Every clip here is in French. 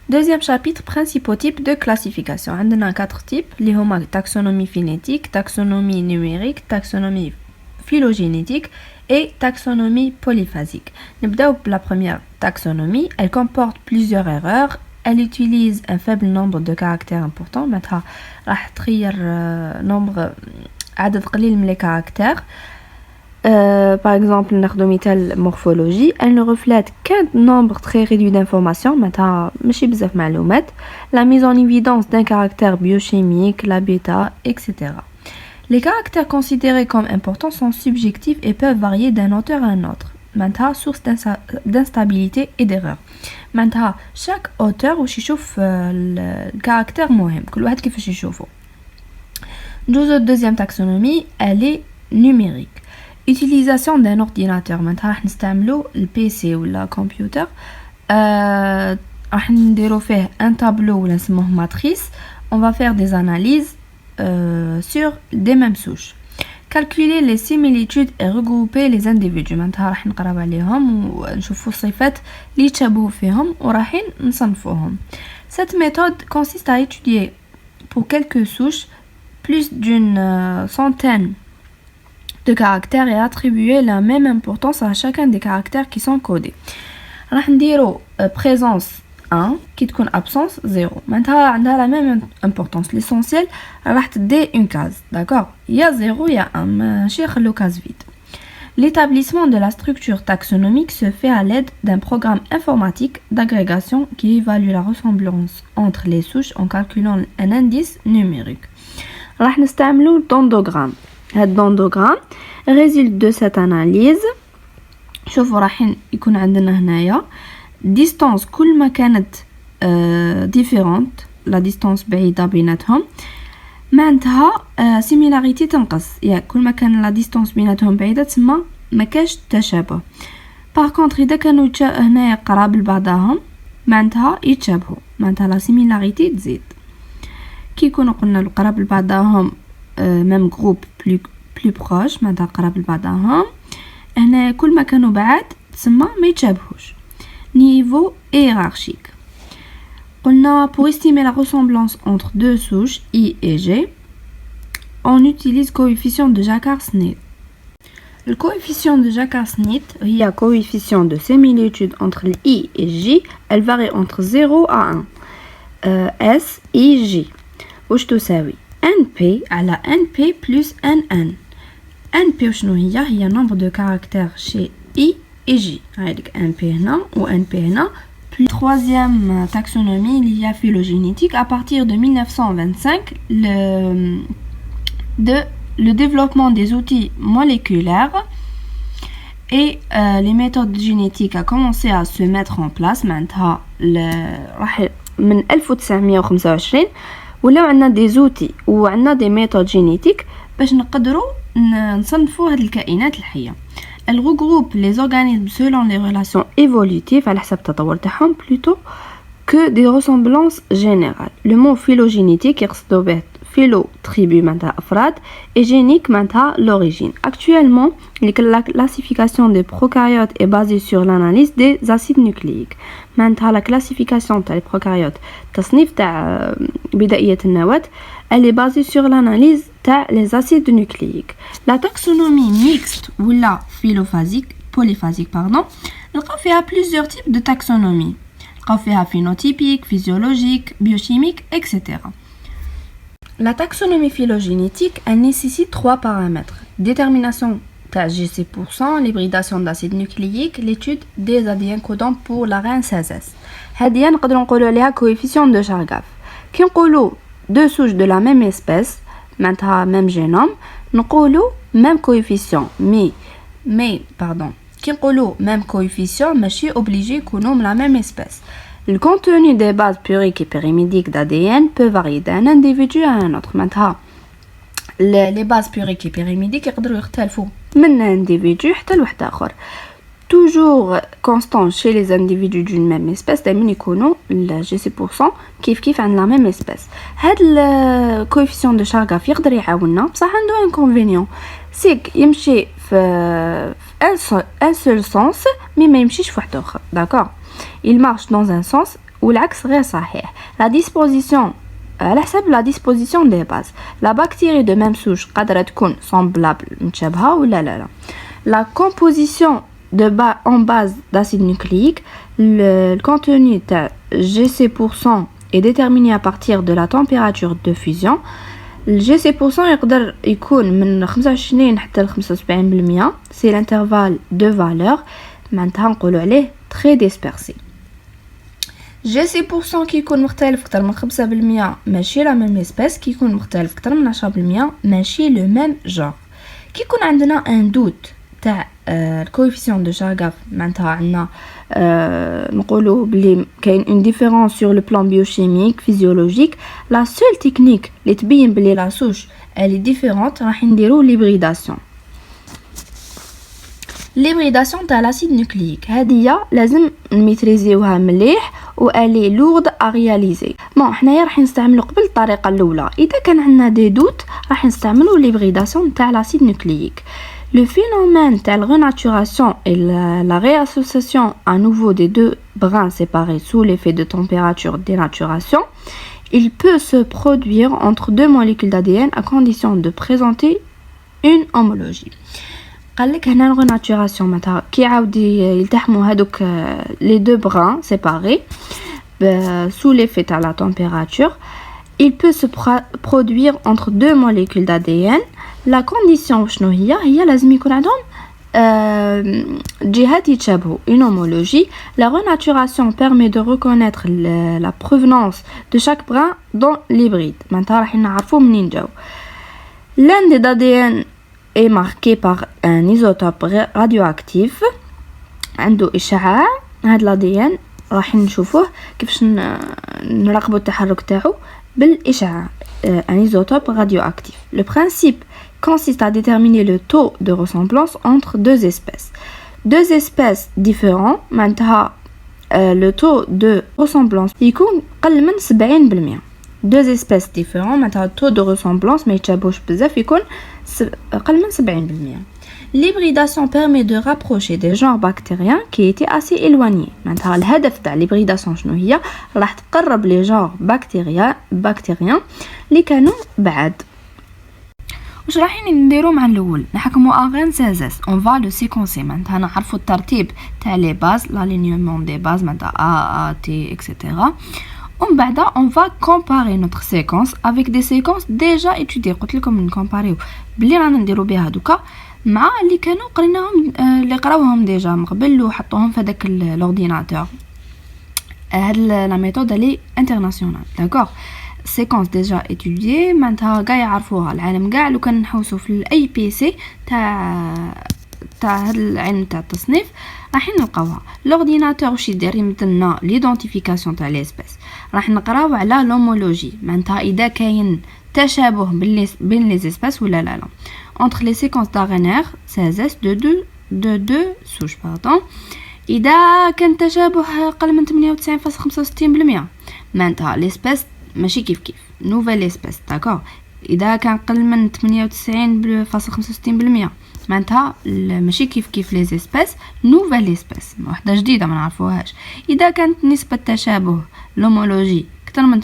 Deuxième chapitre, principaux types de classification. On a 4 types, les homa taxonomie phénétique, taxonomie numérique, taxonomie phylogénétique et taxonomie polyphasique. Nibdao la première taxonomie, elle comporte plusieurs erreurs. Elle utilise un faible nombre de caractères importants. Maintenant, راح تغير nombre عدد قليل من les caractères. Par exemple, ناخذ مثال morphologie, elle ne reflète qu'un nombre très réduit d'informations, معناتها ماشي بزاف معلومات. La mise en évidence d'un caractère biochimique, l'habitat, etc. Les caractères considérés comme importants sont subjectifs et peuvent varier d'un auteur à un autre. معناتها source d'instabilité et d'erreur. معناتها chaque auteur واش يشوف الكاركتير مهم، كل واحد كيفاش يشوفه. Deuxième taxonomie, elle est numérique. Utilisation d'un ordinateur. معناتها راح نستعملو البيسي ولا كمبيوتر، راح نديرو فيه un tableau ولا نسموه matrice. On va faire des analyses sur des mêmes souches. Calculer les similitudes et regrouper les individus. معناتها راح نقراو عليهم ونشوفوا الصفات اللي يتشابهوا فيهم وراح نصنفوهم. Cette méthode consiste à étudier pour quelques souches plus d'une centaine de caractères et attribuer la même importance à chacun des caractères qui sont codés. راح نديرو présence 1 qui تكون absence 0. معناتها عندها la même importance. L'essentiel راح تدي une case, d'accord? Il y a 0, il y a 1, ماشي نخلو case vide. L'établissement de la structure taxonomique se fait à l'aide d'un programme informatique d'agrégation qui évalue la ressemblance entre les souches en calculant un indice numérique. راح نستعملو الدوندوغرام. هاد الدوندوغرام résulte de cette analyse. شوفوا راح يكون عندنا هنايا distance كل ما كانت différente، la distance بعيدة بيناتهم معناتها similarité تنقص، يعني كل ما كان la distance بيناتهم بعيدة تسمى ما كاش تشابه. par contre إذا كانوا هنايا قراب لبعضهم معناتها يتشابهوا، معناتها la similarité تزيد. كي يكونوا قلنا القراب لبعضهم même groupe plus proche معناتها قراب لبعضهم، هنا كل ما كانوا بعاد تسمى ما يتشابهوش. Niveau hiérarchique. قلنا pour estimer la ressemblance entre deux souches I et G, on utilise coefficient de Jacquard-Smith. Le coefficient de Jacquard-Smith, il y a coefficient de similitude entre I et J, elle varie entre 0 à 1. S, I, J. واش تساوي NP على NP plus NN. NP وشنو هي nombre de caractères chez I et J. هاديك NP هنا و NP هنا. Puis troisième taxonomie, il y a phylogénétique. À partir de 1925, le développement des outils moléculaires et les méthodes génétiques a commencé à se mettre en place. Maintenant, من 1925 ولاو عندنا des outils وعندنا des méthodes génétiques باش نقدروا نصنفوا هاد الكائنات الحية. Elle regroupe les organismes selon les relations évolutives على حسب التطور تاعهم plutôt que des ressemblances générales. Le mot phylogénétique يقصدوا به philo tribu معناتها أفراد et génique معناتها l'origine. Actuellement, la classification des prokaryotes est basée sur l'analyse des acides nucléiques. معناتها la classification تاع les prokaryotes تصنيف تاع بدائية النواة elle est basée sur l'analyse تاع les acides nucléiques. La taxonomie mixte ou la polyphasique pardon, نلقاو فيها plusieurs types de taxonomie. نلقاو فيها phénotypique, physiologique, biochimique, etc. La taxonomie phylogénétique, elle nécessite 3 paramètres. Détermination تاع GC%, l'hybridation d'acides nucléiques, l'étude des ADN codants pour la reine 16S. هادي نقدروا نقولوا عليها coefficient de Chargaff. كي نقولوا deux souches de la même espèce معناتها même génome نقولوا même coefficient mais pardon كي نقولوا même coefficient ماشي obligé يكونوا من la même espèce. Le contenu des bases puriques et pyrimidiques d'ADN peut varier d'un individu à un autre. معناتها les bases puriques et pyrimidiques يقدروا يختلفوا من individu حتى لواحد آخر. Toujours constant chez les individus d'une même espèce دائما يكونوا ال GC% كيف عند la même espèce. هاد ال coefficient de Chargaff يقدر يعاوننا بصح عنده inconvénient سيك يمشي في un seul sens mais ما يمشيش في واحد آخر. D'accord? Il marche dans un sens والعكس غير صحيح. لا ديسبوزيسيون على حسب لا ديسبوزيسيون دي باز، لا بكتيري دو ميم سوش قادره تكون سامبلابل متشابهه ولا لا. لا كومبوزيسيون de base en base d'acide nucléique, le contenu de GC% est déterminé à partir de la température de fusion. Le GC% يقدر يكون من 25 حتى ل 75%. C'est l'intervalle de valeur معناتها نقولوا عليه très dispersé. GC% كي يكون مختلف اكثر من 5% ماشي لا ميم اسبيس، كي يكون مختلف اكثر من 10% ماشي لو ميم جور. كي يكون عندنا ان دوت تاع الكوفيسيون دو شاغاف معناتها عندنا نقولوا بلي كاين اون ديفيرونس سور لو بلان بيوشيميك فيزيولوجيك، لا سول تكنيك اللي تبين بلي لا سوش الي ديفيرونت راح نديرو ليبريداسيون. ليبريداسيون تاع لاسيد نوكليك هذه لازم نميتريزيوها مليح و الي لورد ا رياليزي. بون حنايا راح نستعملوا قبل الطريقه الاولى، اذا كان عندنا دي دوت راح نستعملوا ليبريداسيون تاع لاسيد نوكليك. Le phénomène de la renaturation et la réassociation à nouveau des deux brins séparés sous l'effet de température dénaturation, il peut se produire entre deux molécules d'ADN à condition de présenter une homologie. قال لك هنا الريناتوراسيون معناتها كي عاود يلتحموا هذوك les deux brins séparés sous l'effet de la température, il peut se produire entre deux molécules d'ADN. La condition شنو هي لازم يكون عندهم جهات يتشابهوا une homologie. La renaturation permet de reconnaître la provenance de chaque brin dans l'hybride. معناتها راح نعرفوا منين جاو. L'un des ADN est marqué par un isotope radioactif عنده إشعاع. هاد الADN راح نشوفوه كيفاش نراقبوا التحرك تاعو بالإشعاع un isotope radioactif. Le principe consiste à déterminer le taux de ressemblance entre deux espèces. Deux espèces différentes, معناتها le taux de ressemblance يكون قل من 70%. Deux espèces différentes, معناتها taux de ressemblance ما يتشابهوش بزاف يكون قل من 70%. L'hybridation permet de rapprocher des genres bactériens qui étaient assez éloignés. معناتها الهدف تاع l'hybridation شنو هي؟ راح تقرب لي جونر بكتيريان اللي كانوا بعاد. واش رايحين نديرو مع الاول؟ نحكموا اغين سازاس اون فا لو سيكونسي معناتها نعرفوا الترتيب تاع لي باز لالينيومون دي باز معناتها ا تي اكسيتيرا. ومن بعد اون فا كومباري نوتر سيكونس افيك دي سيكونس ديجا ايتودي. قلت لكم نكومباريو بلي رانا نديرو بها دوكا مع اللي كانوا قريناهم اللي قراوهم ديجا من قبل وحطوهم في داك الاورديناتور. هاد لا ميثود لي انترناسيونال داكور séquence déjà étudiée معناتها كاع يعرفوها العالم كاع. لو كان نحوسوا في اي بي سي تاع هاد العلم تاع التصنيف راح نلقاوها. لورديناتور واش يدير؟ يمدلنا ليدونتيفيكاسيون تاع ليسبيس. راح نقراو على لومولوجي معناتها اذا كاين تشابه بين لي اسبيس ولا لا entre les séquences d'RNR 16S de deux souches pardon. اذا كان تشابه قل من 98.65% معناتها ليسبيس ماشي كيف نوفيل اسبيس داكور. اذا كان قل من 98.65% معناتها ماشي كيف لي اسبيس نوفيل اسبيس وحده جديده ما نعرفوهاش. اذا كانت نسبه تشابه لومولوجي اكثر من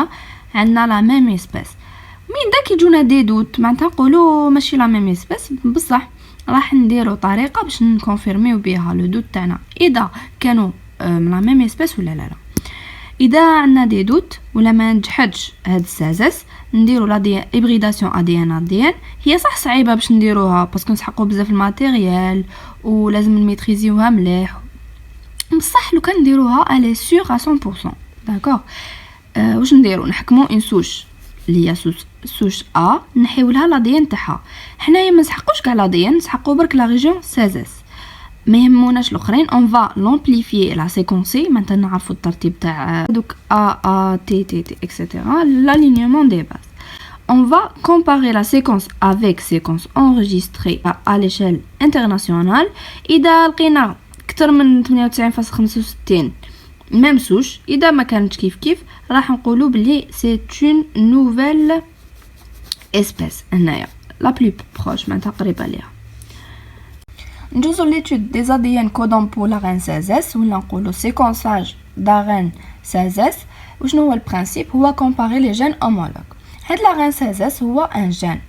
98.65% عندنا لا ميم اسبيس. من داك يجونا دي دوت معناتها نقولوا ماشي لا ميم اسبيس بصح راح نديروا طريقه باش نكونفيرميو بها لو دوت تاعنا اذا كانوا من لا ميم اسبيس ولا لا. اذا عندنا دي دوت ولا ما نجحدش هاد السازس نديروا لا دي هيبريداسيون ادي ان. هي صح صعيبه باش نديروها باسكو نسحقوا بزاف الماتيريال ولازم نميتريزيوها مليح بصح لو كان نديروها الي سور ا 100% داكور. واش نديروا؟ نحكموا ان سوش اللي هي سوش ا نحيو لها لا دي ان تاعها. حنايا ما نسحقوش كاع لا دي ان نسحقوا برك لا ريجيون 16 ما يهموناش الاخرين. اون فا لامبليفيي لا سيكونسي معناتها نعرفوا الترتيب تاع دوك ا تي تي تي اكسيتيرا l'alignement des bases. On va comparer la séquence avec séquence enregistrée à l'échelle internationale. اذا لقينا اكثر من 98.65 ميم سوش اذا ما كانتش كيف راح نقولوا بلي سي اون نوفيل اسبيس هنايا لا بلو بروش معناتها قريبه ليها. ندوزو ليتود دي ADN codant pour la RN16S ولا نقولوا séquençage d'ARN 16S. وشنو هو البرانسيب؟ هو comparer les gènes homologues. هاد l'ARN 16S هو un gène.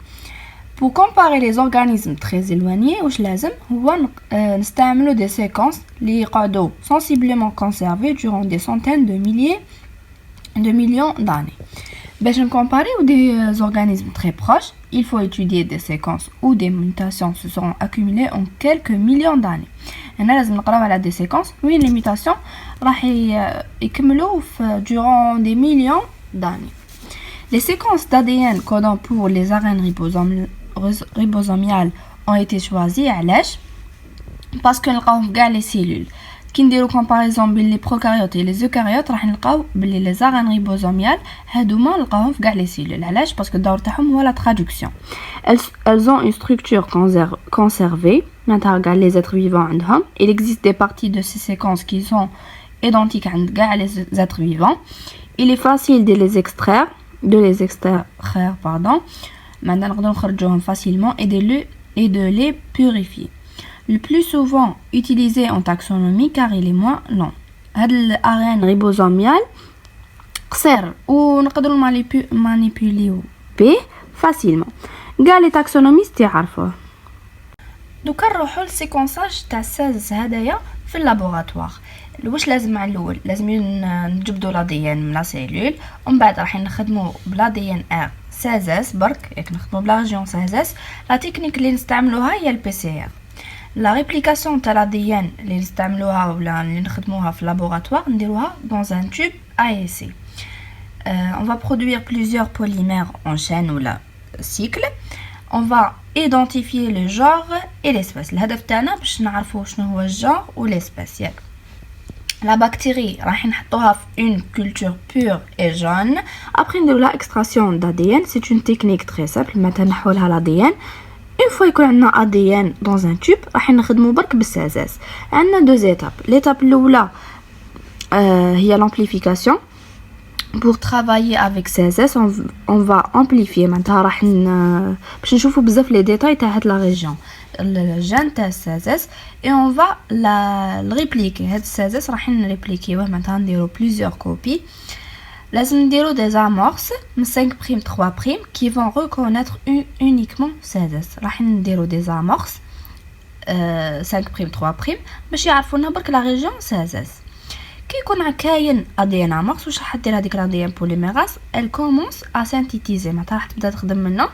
Pour comparer les organismes très éloignés, واش لازم هو نستعملوا des séquences اللي يقعدوا sensiblement conservées durant des centaines de millions d'années. باش نcomparer des organismes très proches, il faut étudier des séquences où des mutations se seront accumulées en quelques millions d'années. هنا لازم نقراو على des séquences وين les mutations راح يكملوا durant des millions d'années. Les séquences d'ADN codant pour les ARN ribosomiales ont été choisies علاش؟ parce que نلقاوهم في كاع les cellules. كي نديرو comparaison بين les prokaryotes et les eucaryotes راح نلقاو بلي les ARN ribosomiales هادوما نلقاوهم في كاع les cellules. علاش؟ parce que الدور تاعهم هو la traduction. Elles ont une structure conservée. معناتها كاع les êtres vivants عندهم. Il existe des parties de ces séquences qui sont identiques عند كاع les êtres vivants. Il est facile de les extraire. Maintenant نقدروا نخرجوهم facilement et de les purifier. Le plus souvent utilisé en taxonomie car il est moins long. هاد الARN ribosomial قصير ونقدروا مانيبيوليو به facilement. كاع لي تاكسونوميست يعرفوه. دوكا نروحوا للسيكونساج تاع 16 هدايا في اللابوراتوار. واش لازم مع الاول؟ لازم نجبدوا لا دي ان من لا سيلول، ومن بعد راح نخدموا بلا دي ان ار 16 برك، ياك نخدموا بلا ريجيون 16. لا تكنيك اللي نستعملوها هي البي سي ار. لا ريبليكاسيون تاع لا دي ان اللي نستعملوها ولا اللي نخدموها في اللابوراتوار نديروها dans un tube AEC. On va produire plusieurs polymères en chaîne ou la cycle. On va identifier le genre et l'espèce. الهدف تاعنا باش نعرفوا شنو هو الجار و l'espèce. ياك la bactérie راح نحطوها في une culture pure et jaune. Après نديرو la extraction d'ADN. C'est une technique très simple. مثلا نحو لها l'ADN. Une fois يكون عندنا ADN dans un tube راح نخدمو برك بالسازاز. عندنا deux étapes. L'étape الأولى هي l'amplification. Pour travailler avec CSS on va amplifier. معناتها راح باش نشوفوا بزاف لي ديتاي تاع هاد لا ريجيون الجين تاع CSS et on va le répliquer. هاد CSS راح نريبليكيوه، معناتها نديرو plusieurs copies. لازم نديرو des amorces من 5' 3' qui vont reconnaître uniquement CSS. راح نديرو des amorces 5' 3' باش يعرفونا برك لا ريجيون CSS. كي يكون كاين ADN amorce واش راح دير هذيك ADN polymérase؟ elle commence à synthétiser. معناتها راح تبدا تخدم منه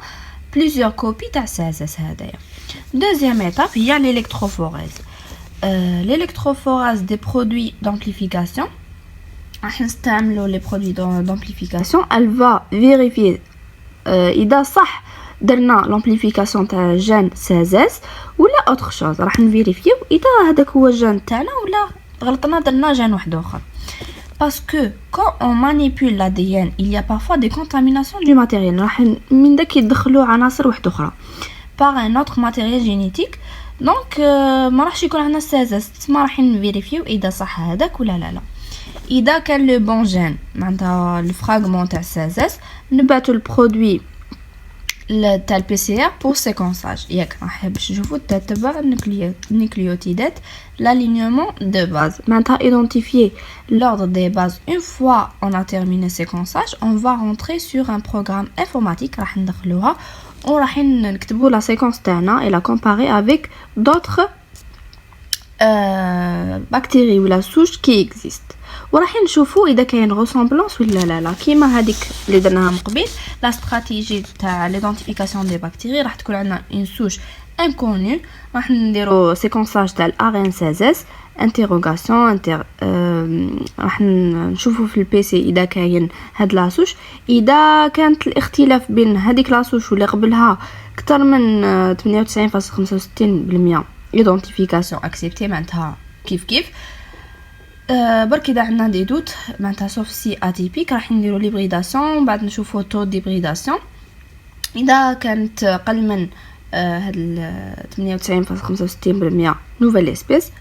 plusieurs copies تاع CSS هذايا. deuxième étape هي l'électrophorèse. L'électrophorèse des produits d'amplification. راح نستعملوا les produits d'amplification. Elle va vérifier إذا صح درنا l'amplification تاع جين CSS ولا autre chose. راح نفيريفيو إذا هذاك هو الجين تاعنا ولا غلطنا درنا جين واحد اخر. Parce que quand on manipule l'ADN, il y a parfois des contaminations du matériel. راح من داك يدخلوا عناصر واحده اخرى par un autre matériel génétique. donc ما راحش يكون عندنا CSS. ما راح نفيريفيو اذا صح هذاك ولا لا. اذا كان لو بون جين معناتها الفراغمون تاع CSS نبعثوا البرودوي تاع البي سي ار بور سيكونساج. ياك راح باش نشوفوا تتبع النيكليوتيدات l'alignement de base. معناتها identifier l'ordre des bases. Une fois on a terminé séquençage, on va rentrer sur un programme informatique. راح ندخلوها وراح نكتبوا لا séquence تاعنا et la comparer avec d'autres bactéries ou la souche qui existent. وراح نشوفوا اذا كاين ressemblance ولا لا. كيما هذيك اللي درناها من قبل لا استراتيجي تاع ليدونتيفيكاسيون دي بكتيري. راح تكون عندنا une souche inconnue. راح نديرو سيكونساج تاع الARN 16 انتيروغاسيون راح نشوفوا في البي سي اذا كاين هاد لا souche. اذا كانت الاختلاف بين هذيك لا souche واللي قبلها اكثر من 98.65% ايدونتيفيكاسيون اكسبتي معناتها كيف برك اذا عندنا دي دوت معناتها سوف سي اتيبيك راح نديرو ليبريداسيون. بعد نشوفو تو ديبريداسيون. اذا كانت اقل من هاد 98.65% نوفيل اسبيس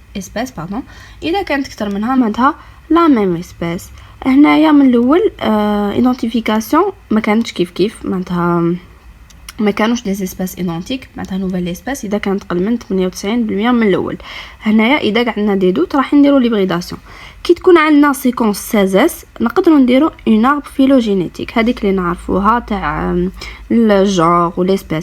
باردون. اذا كانت اكثر منها معناتها لا ميم اسبيس. هنايا من الاول ايدونتيفيكاسيون ما كانتش كيف معناتها ما كانوش دي اسباس ايدونتيك، معناتها نوفيل اسباس اذا كانت تقل من 98% من الاول. هنايا اذا عندنا دي دوت راح نديرو ليبريداسيون. كي تكون عندنا سيكونس 16 نقدروا نديرو اون ارب فيلوجينيتيك، هذيك اللي نعرفوها تاع الجونغ وليسباس